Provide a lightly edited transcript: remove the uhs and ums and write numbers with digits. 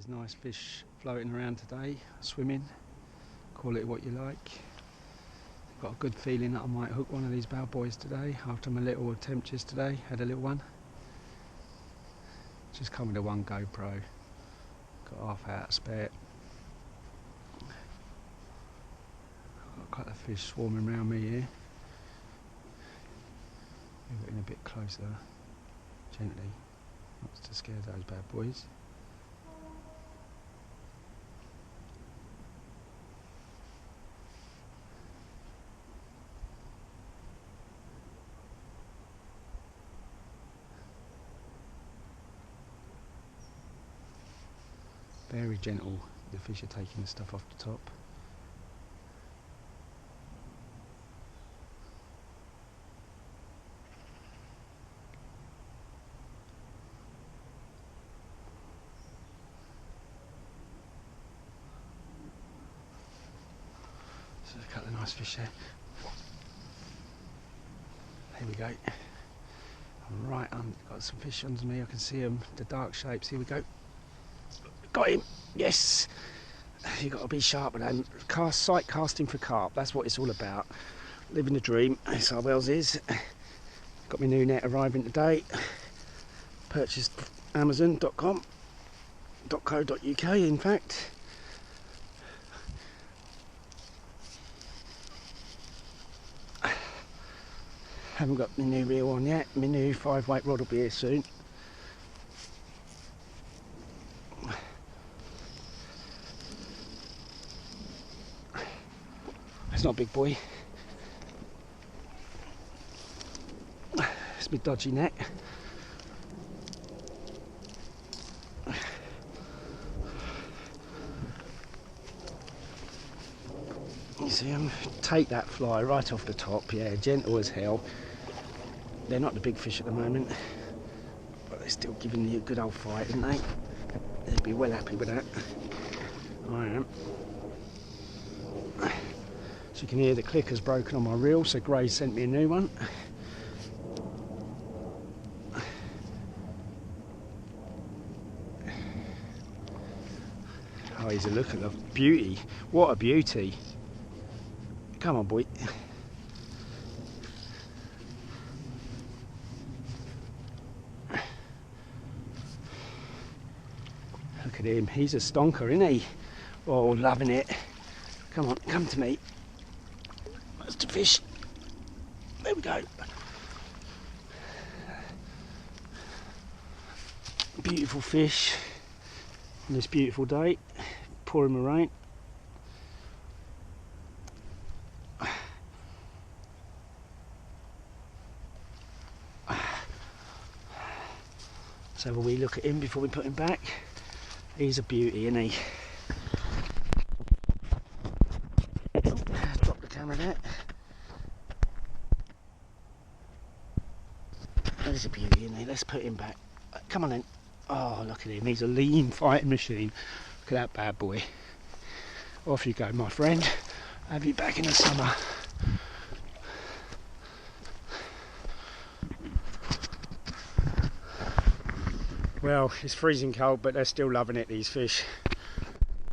There's nice fish floating around today, swimming, call it what you like. Got a good feeling that I might hook one of these bad boys today after my little attempt yesterday. Had a little one. Just come with a one GoPro. Got half hour to spare. Got a couple of fish swarming around me here. Move it in a bit closer, gently, not to scare those bad boys. Very gentle, the fish are taking the stuff off the top. So there's a couple of nice fish there. Here we go. I'm right on, got some fish under me, I can see them, the dark shapes. Here we go. Got him, yes. You've got to be sharp with them. Sight casting for carp, that's what it's all about. Living the dream, as our Wells is. Got my new net arriving today. Purchased Amazon.com, .co.uk in fact. Haven't got my new reel on yet. My new 5-weight rod will be here soon. It's not a big boy. It's my dodgy net. You see him take that fly right off the top, yeah, gentle as hell. They're not the big fish at the moment, but they're still giving you a good old fight, aren't they? They'd be well happy with that. I am. So you can hear the clicker's broken on my reel, so Gray sent me a new one. Oh, he's a look at the beauty. What a beauty. Come on, boy. Look at him, he's a stonker, isn't he? Oh, loving it. Come on, come to me. That's the fish. There we go. Beautiful fish on this beautiful day. Pouring the rain. Let's have a wee look at him before we put him back. He's a beauty, isn't he? Drop the camera there. There's a beauty, isn't he? Let's put him back. Come on then. Oh, look at him. He's a lean fighting machine. Look at that bad boy. Off you go, my friend. I'll have you back in the summer. Well, it's freezing cold, but they're still loving it, these fish.